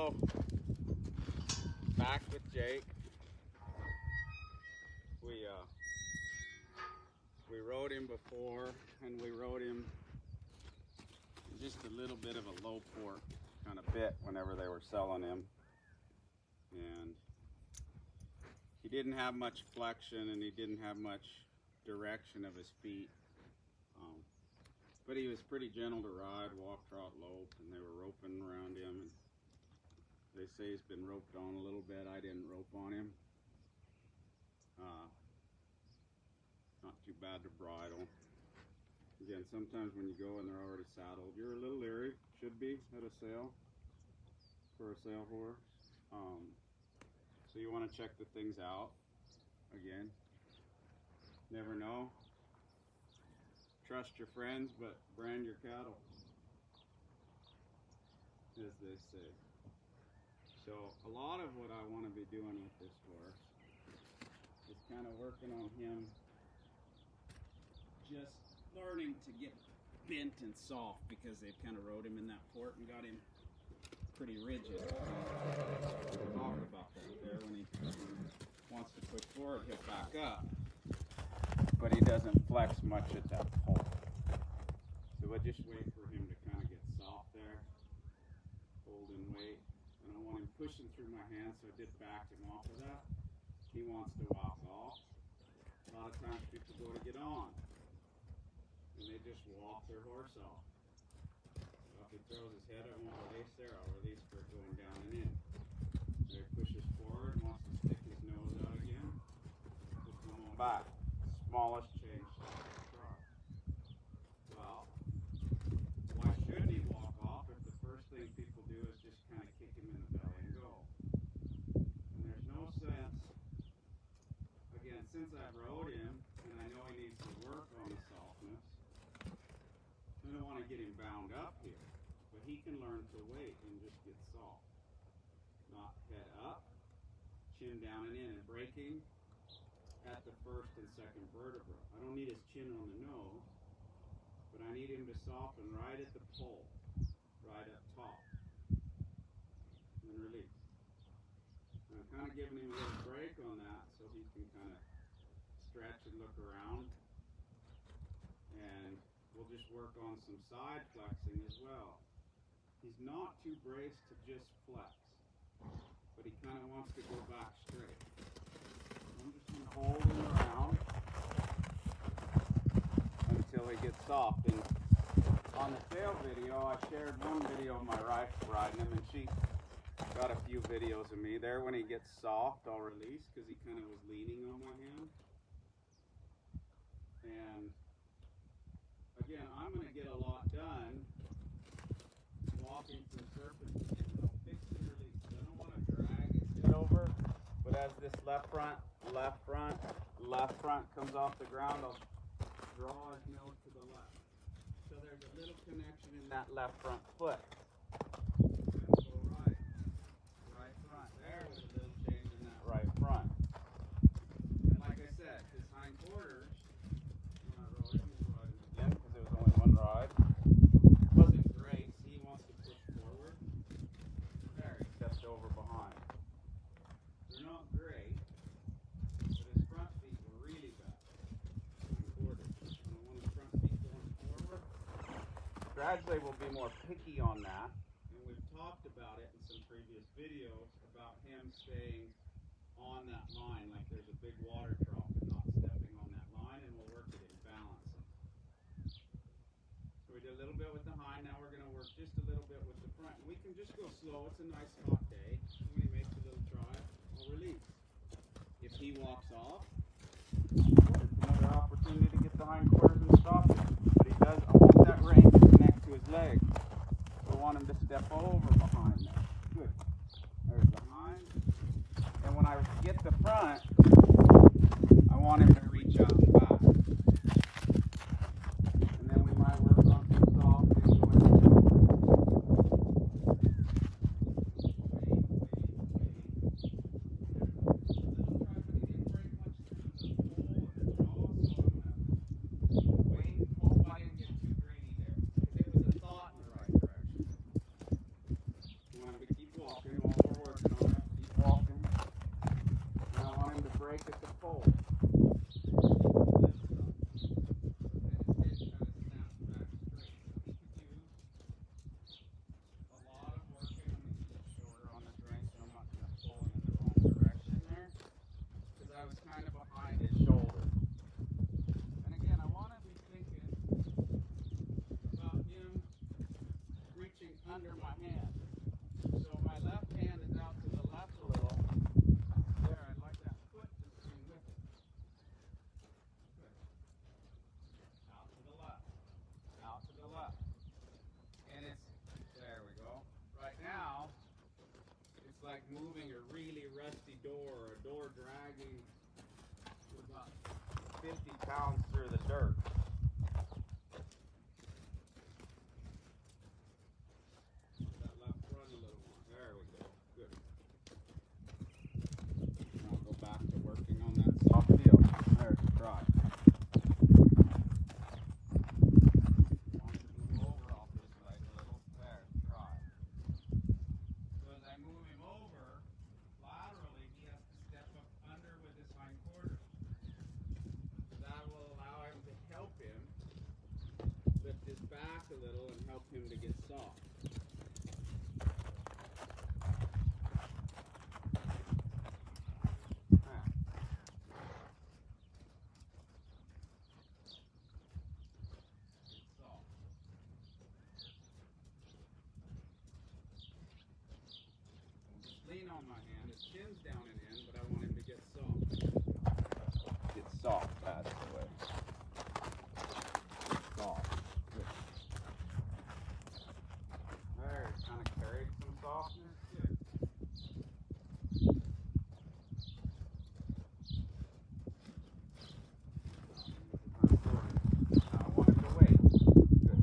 So, back with Jake. We rode him before, and we rode him just a little bit of a low port kind of bit whenever they were selling him. And he didn't have much flexion, and he didn't have much direction of his feet. But he was pretty gentle to ride, walk, trot, lope, and they were roping around him. And they say he's been roped on a little bit. I didn't rope on him. Not too bad to bridle. Again, sometimes when you go and they're already saddled, you're a little leery, should be, at a sale, for a sale horse. So you want to check the things out. Again, never know. Trust your friends, but brand your cattle, as they say. So a lot of what I want to be doing with this horse is kind of working on him just learning to get bent and soft, because they've kind of rode him in that port and got him pretty rigid. We'll talk about that there. When he wants to push forward, he'll back up, but he doesn't flex much at that pole. So we'll just wait for him to kind of get soft there, holding weight. I don't want him pushing through my hands, so I did back him off of that. He wants to walk off. A lot of times people go to get on, and they just walk their horse off. So if he throws his head, I won't release there, I'll release for it going down and in. So he pushes forward and wants to stick his nose out again. Just come on back. Smallest change. Well, why shouldn't he walk off if the first thing people do is just kind of kick him in the belly and go? And there's no sense, again, since I've rode him, and I know he needs to work on the softness, I don't want to get him bound up here, but he can learn to wait and just get soft. Not head up, chin down and in, and breaking at the first and second vertebra. I don't need his chin on the nose, but I need him to soften right at the pole, right up top, and release. And I'm kind of giving him a little break on that so he can kind of stretch and look around. And we'll just work on some side flexing as well. He's not too braced to just flex, but he kind of wants to go back straight. I'm just going to hold him around until he gets soft. And on the sale video, I shared one video of my wife riding him, and she got a few videos of me there. When he gets soft, I'll release, because he kind of was leaning on my hand. And again, I'm going to get a lot done walking from surface to get fix and release. I don't want to drag his head over, but as this left front comes off the ground, I'll draw his nose to the left. So there's a little connection in that left front foot. And go right front. There's a little change in that right front. And like I said, his hind quarters, when I rode him, we'll ride him again because it was only one ride, wasn't great. See, he wants to push forward. There, he stepped over behind. They're not great, but his front feet were really bad. Hind quarters. And I want his front feet going forward. Gradually, we'll be more picky on that. And we've talked about it in some previous videos about him staying on that line, like there's a big water trough, and not stepping on that line, and we'll work it in balancing. So we did a little bit with the hind, now we're going to work just a little bit with the front. And we can just go slow, it's a nice hot day. When he makes a little drive, we'll release. If he walks off, it's another opportunity to get the hind quarters and stop him. But he does, I want that rein to connect to his leg. So I want him to step over behind there. Good. There's the hind. And when I get the front, I want him to reach out and back. And then we might work on some soft things with him. Wait. under my hand. So my left hand is out to the left a little. There, I'd like that foot to swing with it. Good. Out to the left. Out to the left. And there we go. Right now, it's like moving a really rusty door, or a door dragging about 50 pounds through the dirt. That left front a little more. There we go. Good. And I'll go back to working on that soft feel. There's the try. Want to move over off this leg a little. There's the try. So as I move him over, laterally he has to step up under with his hind quarters. That will allow him to help him lift his back a little and help him to get soft. Lean on my hand, his chin's down and in, but I want him to get soft. Get soft, that's the way. Soft. Good. There, it's kind of carried some softness. Good. Now I want him to wait. Good.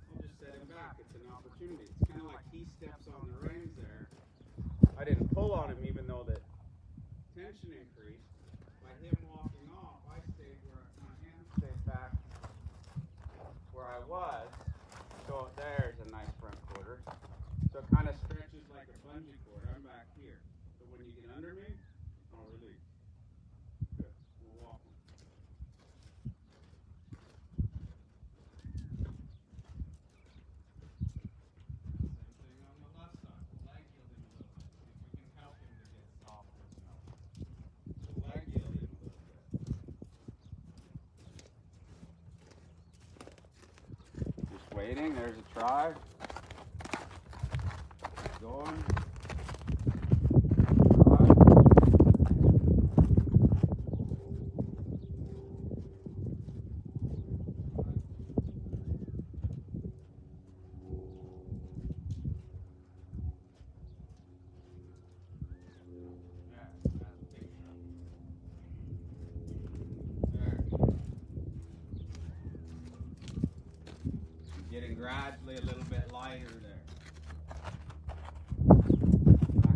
Once he's waiting, it's kind of like he steps on the reins there. I didn't pull on him even though the tension increased. By him walking off, I stayed where my hand stayed back where I was. So there's a nice front quarter. So it kind of stretches like a bungee cord. I'm back here. So when you get under me, I'll release. Good. We'll walk him. Waiting, there's a try. Going. Getting gradually a little bit lighter there. I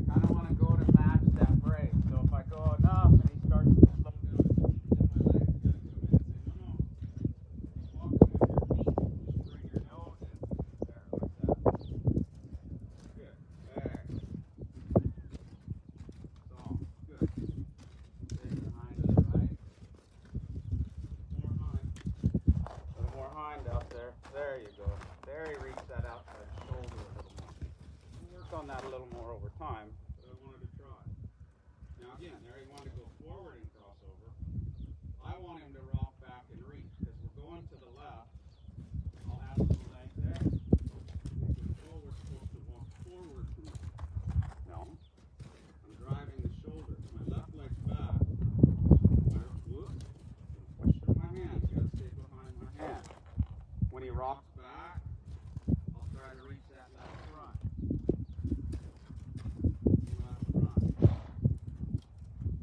kind of want to go to match that break. So if I go enough and he starts to slow down his feet, then my leg's going to come in and say, no, keep walking with your feet. Just bring your nose in. There, like that. Good. There. Soft. Good. Stay behind to the right. More hind. A little more hind out there. There you go. There he reached that outside shoulder a little more. We'll work on that a little more over time, but I wanted to try. Now again, there he wanted to go forward and cross over. I want him to rock back and reach, because we're going to the left. I'll have the leg there. Oh, we're supposed to walk forward from it. No. I'm driving the shoulder. My left leg's back. Push through my hand. You gotta stay behind my hand. When he rocks back, I'll try to reach that left front. Left front.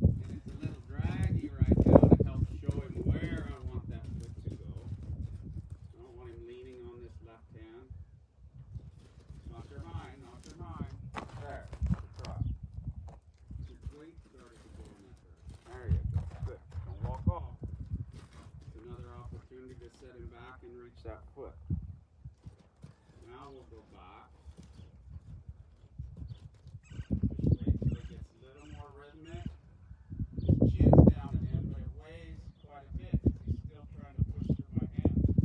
And it's a little draggy right now to help show him where I want that foot to go. I don't want him leaning on this left hand. Not your hind, not your hind. There, try. His weight started to go in that direction. There you go. Good. Don't walk off. Another opportunity to set him back and reach that foot. Now we'll go back. Just wait till it gets a little more rhythmic. His chin's down and in, but it weighs quite a bit because he's still trying to push through my hand.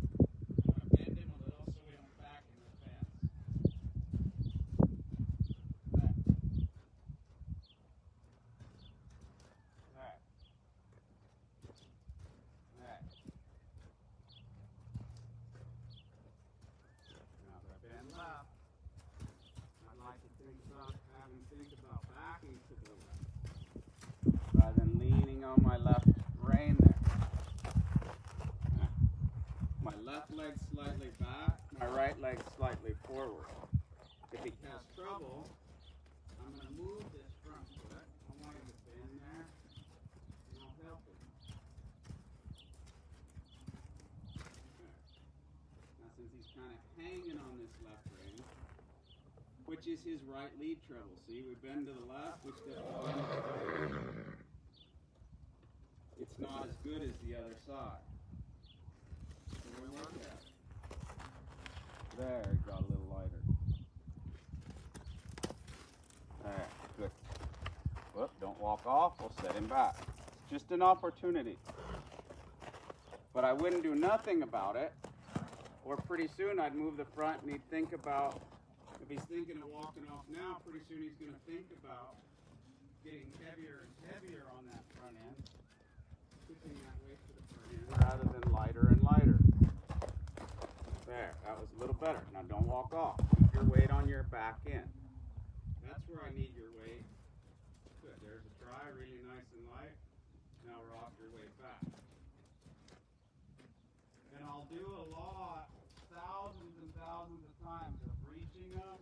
leaning on my left rein there. My left leg's slightly back, my right leg's slightly forward. If he has trouble, I'm going to move this front foot. I want him to bend there, and I'll help him. Okay. Now since he's kind of hanging on this left rein, which is his right lead treble. See, we bend to the left, we step to the right. It's not as good as the other side. So we work at it. There, it got a little lighter. Alright, good. Whoop, don't walk off, we'll set him back. It's just an opportunity. But I wouldn't do nothing about it, or pretty soon I'd move the front and he'd think about, if he's thinking of walking off now, pretty soon he's going to think about getting heavier and heavier on that front end, pushing that weight to the front end rather than lighter and lighter. There, that was a little better. Now don't walk off. Keep your weight on your back end. That's where I need your weight. Good, there's a try, really nice and light. Now rock your weight back. And I'll do a lot, thousands and thousands of times of reaching them,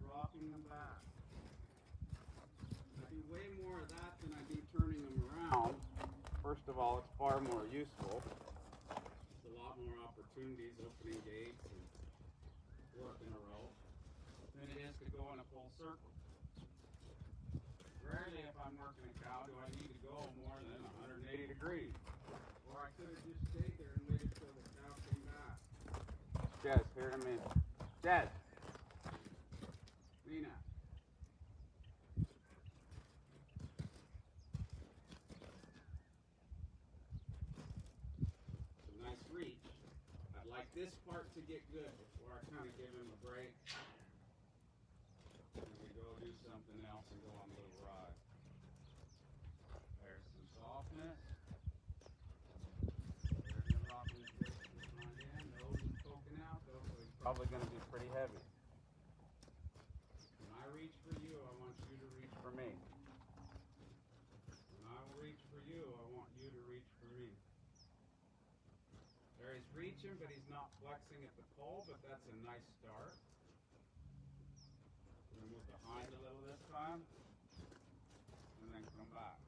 dropping them back. I do way more of that than I do turning them around. First of all, it's far more useful. There's a lot more opportunities, opening gates and working a rope, than it is to go in a full circle. Rarely, if I'm working a cow, do I need to go more than 180 degrees. Or I could have just stayed there and waited till the cow came back. Jez, here in a minute. Jez! Lena. It's a nice reach. I'd like this part to get good before I kind of give him a break. And we go do something else and go on a little ride. There's some softness. There's the rocking twist in front end. Nose is poking out though, so he's probably going to be pretty heavy. When I reach for you, I want you to reach for me. When I will reach for you, I want you to reach for me. There he's reaching, but he's not flexing at the pole, but that's a nice start. We're going to move behind a little this time, and then come back.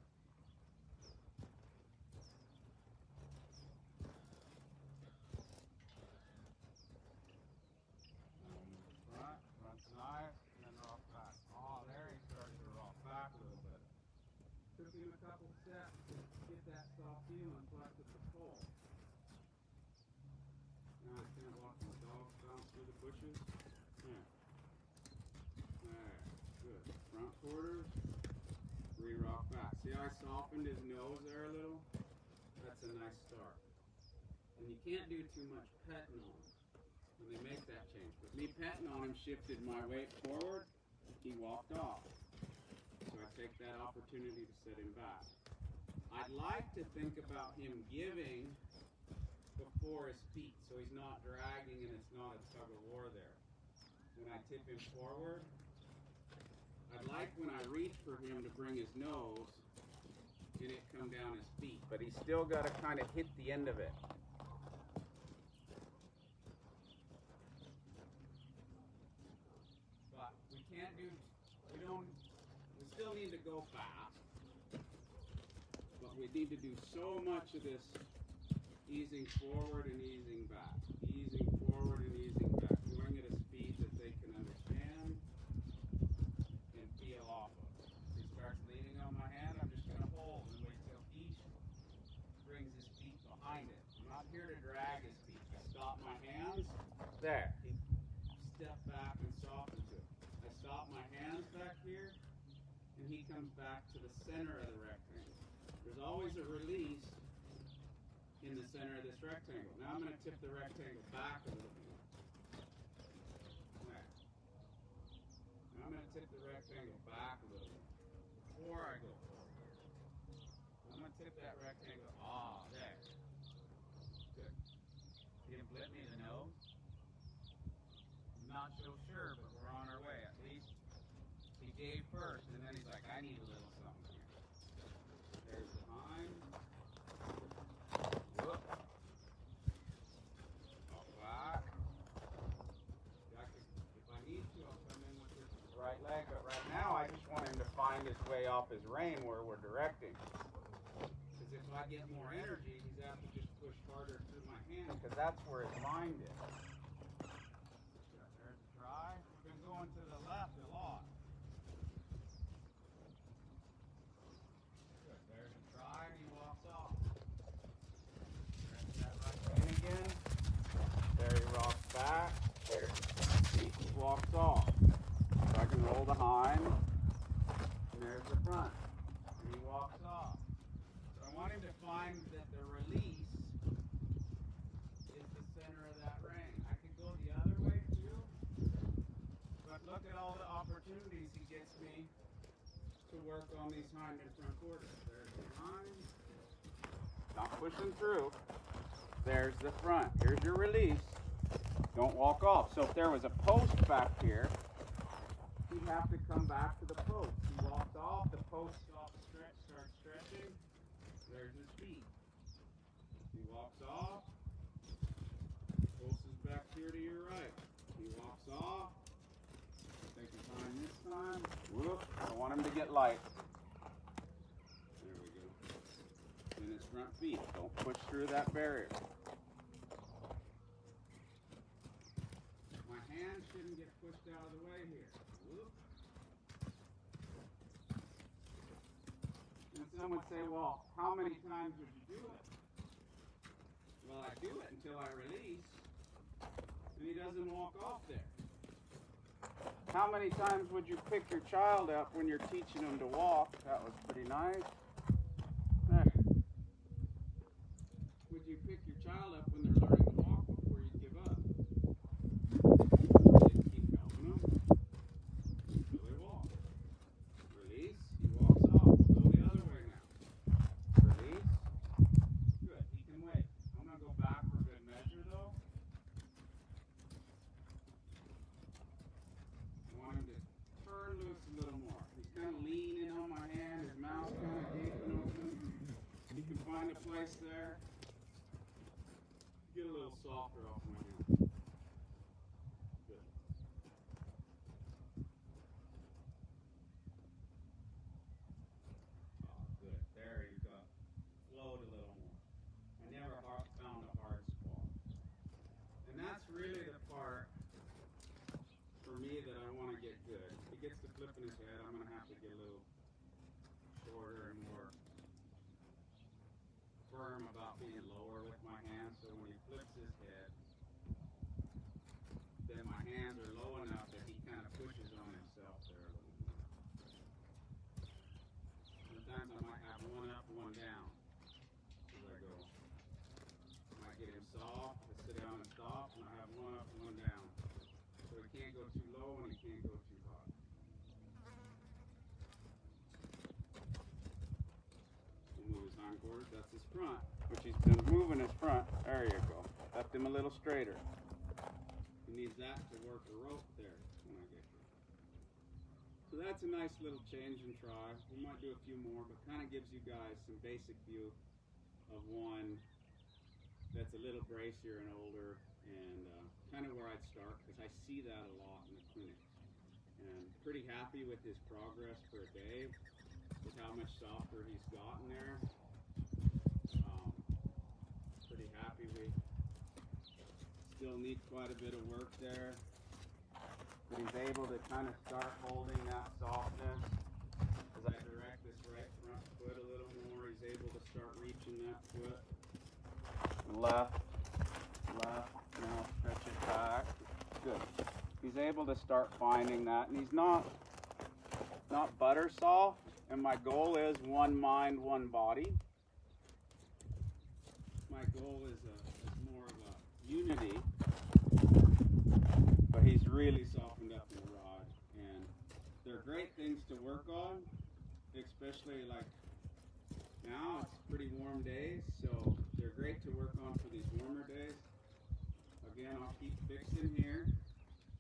Now we'll move the front, front's nice, and then rock back. Oh, there he started to rock back a little bit. Took him a couple steps to get that soft heel and flex at the pole. Now I can't walk my dog bounce through the bushes. Yeah. There, good. Front quarters, re-rock back. See how I softened his nose there a little? That's a nice start. And you can't do too much petting on him when they make that change. But me petting on him shifted my weight forward, he walked off. So I take that opportunity to set him back. I'd like to think about him giving before his feet, so he's not dragging and it's not a tug of war there. When I tip him forward, I'd like when I reach for him to bring his nose and it come down his feet, but he's still got to kind of hit the end of it. But we can't do, we still need to go fast, but we need to do so much of this easing forward and easing back, easing forward and easing back, doing it at a speed that they can understand and feel off of. If he starts leaning on my hand, I'm just going to hold and wait till he brings his feet behind it. I'm not here to drag his feet. I stop my hands. There. He stepped back and softened to it. I stop my hands back here, and he comes back to the center of the rectangle. There's always a release in the center of this rectangle. Now I'm going to tip the rectangle back a little bit. There. Now I'm going to tip the rectangle back a little bit before I go forward. I'm going to tip that rectangle. Ah, there. Good. See him flip me in the nose? I'm not so sure, but we're on our way. At least he gave first, and then he's like, I need a little something here. There this way off his rein where we're directing. Because if I get more energy, he's have to just push harder through my hand, because that's where his mind is. Good, there's a try. We've been going to the left a lot. Good, there's a try, and he walks off. There's that right rein again. There he rocks back. He walks off. So I can roll the hind. And there's the front. And he walks off. So I want him to find that the release is the center of that rein. I could go the other way too. But look at all the opportunities he gets me to work on these hind and front quarters. There's the hind. Not pushing through. There's the front. Here's your release. Don't walk off. So if there was a post back here, he'd have to come back to the post. He walked off, the post starts stretching. There's his feet. He walks off. Post is back here to your right. He walks off. Take his time this time. Whoop. I want him to get light. There we go. And his front feet. Don't push through that barrier. My hand shouldn't get pushed out of the way here. Whoop. And some would say, well, how many times would you do it? Well, I do it until I release, and he doesn't walk off there. How many times would you pick your child up when you're teaching them to walk? That was pretty nice. There. Would you pick your child up when they're learning to walk before you give up? You keep helping them until they walk. Release. He walks off. Go the other way now. Release. Good. He can wait. I'm going to go back for good measure though. I want him to turn loose a little more. He's kind of leaning on my hand. His mouth's kind of gaping open. He can find a place there. Get a little softer off my hand. Good. Oh, good. There you go. Float a little more. I never found a hard spot. And that's really the part for me that I want to get good. If he gets to flipping his head, I'm going to have to get a little shorter and more firm about being lower with my hands. So when he flips his head, then my hands are low enough that he kind of pushes on himself there a little more. Sometimes I might have one up, one down as I go. I might get him soft, to sit down and stop, and I have one up, one down. So he can't go too low and he can't go too high. We'll move his hindquarters. That's his front, which he's been moving his front. There you go. Left him a little straighter. He needs that to work the rope there when I get here. So that's a nice little change and try. We might do a few more, but kind of gives you guys some basic view of one that's a little bracier and older, and kind of where I'd start, because I see that a lot in the clinic. And pretty happy with his progress for a day, with how much softer he's gotten there. Pretty happy. We still need quite a bit of work there, but he's able to kind of start holding that softness. As I direct this right front foot a little more, he's able to start reaching that foot. Left, now stretch it back. Good. He's able to start finding that, and he's not butter soft. And my goal is one mind, one body. My goal is more of a unity, but he's really softened up in the rod, and they're great things to work on, especially like now it's pretty warm days, so they're great to work on for these warmer days. Again, I'll keep fixing here.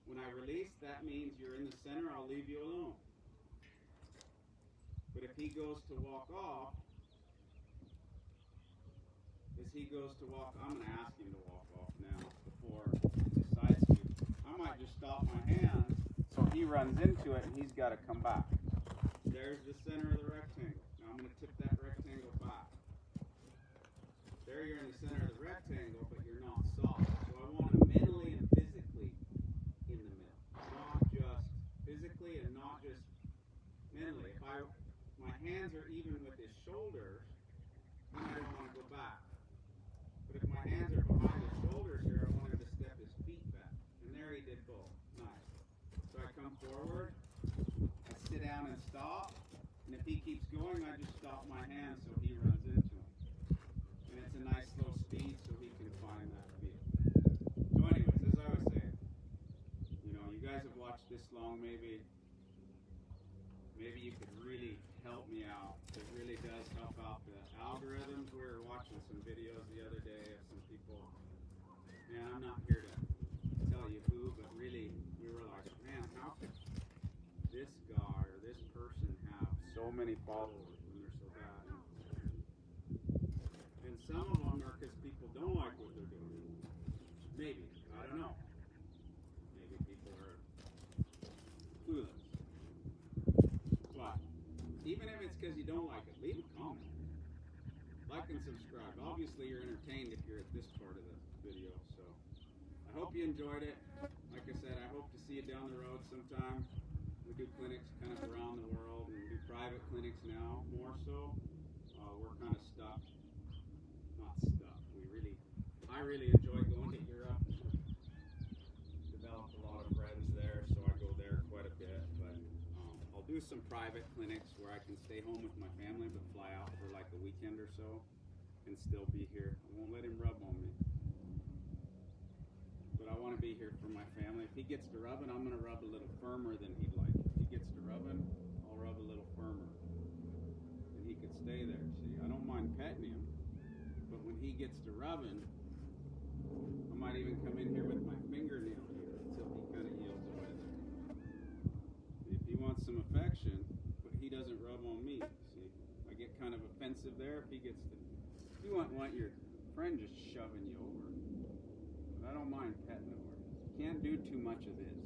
When I release, that means you're in the center, I'll leave you alone. But if he goes to walk off, I'm going to ask him to walk off now before he decides to. I might just stop my hands so he runs into it and he's got to come back. there's the center of the rectangle. Now I'm going to tip that rectangle back. There you're in the center of the rectangle, but you're not soft. So I want to mentally and physically in the middle. Not just physically and not just mentally. If my hands are even with his shoulders, then I don't want to go back. But if my hands are behind his shoulders here, I want him to step his feet back. And there he did both. Nice. So I come forward, I sit down and stop, and if he keeps going, I just stop my hand so he runs into him. And it's a nice slow speed so he can find that field. So anyways, as I was saying, you know, you guys have watched this long, maybe you could really help me out. It really does help out the algorithms. We were watching some videos the other day of some people, man, I'm not here to tell you who, but really we were like, man, how could this guy or this person have so many followers when they're so bad? And some of them are because people don't like what they're doing. Maybe, I don't know. Maybe people are clueless. But even if it's because you don't like it, leave a comment. Like and subscribe. Obviously you're entertained if you're at this part of the video, so I hope you enjoyed it. Like I said, I hope to see you down the road sometime. We do clinics kind of around the world, and we do private clinics now more so. We're kind of stuck. Not stuck. I really enjoy going to Europe. Developed a lot of friends there, so I go there quite a bit. But I'll do some private clinics where I can stay home with my family, but fly out for like a weekend or so, and still be here. I won't let him rub on me. But I want to be here for my family. If he gets to rubbing, I'm going to rub a little firmer than he'd like. If he gets to rubbing, I'll rub a little firmer. And he could stay there. See, I don't mind petting him. But when he gets to rubbing, I might even come in here with my fingernail here until he kind of yields away there. If he wants some affection, but he doesn't rub on me, see, I get kind of offensive there if he gets to. You want your friend just shoving you over. But I don't mind petting the horse. You can't do too much of this.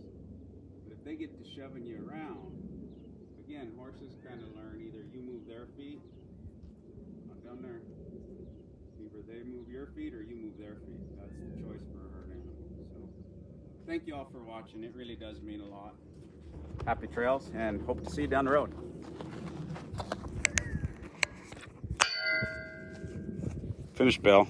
But if they get to shoving you around, again, horses kind of learn either you move their feet, not down there. Either they move your feet or you move their feet. That's the choice for a herd animal. So, thank you all for watching. It really does mean a lot. Happy trails, and hope to see you down the road. Finish, Bill.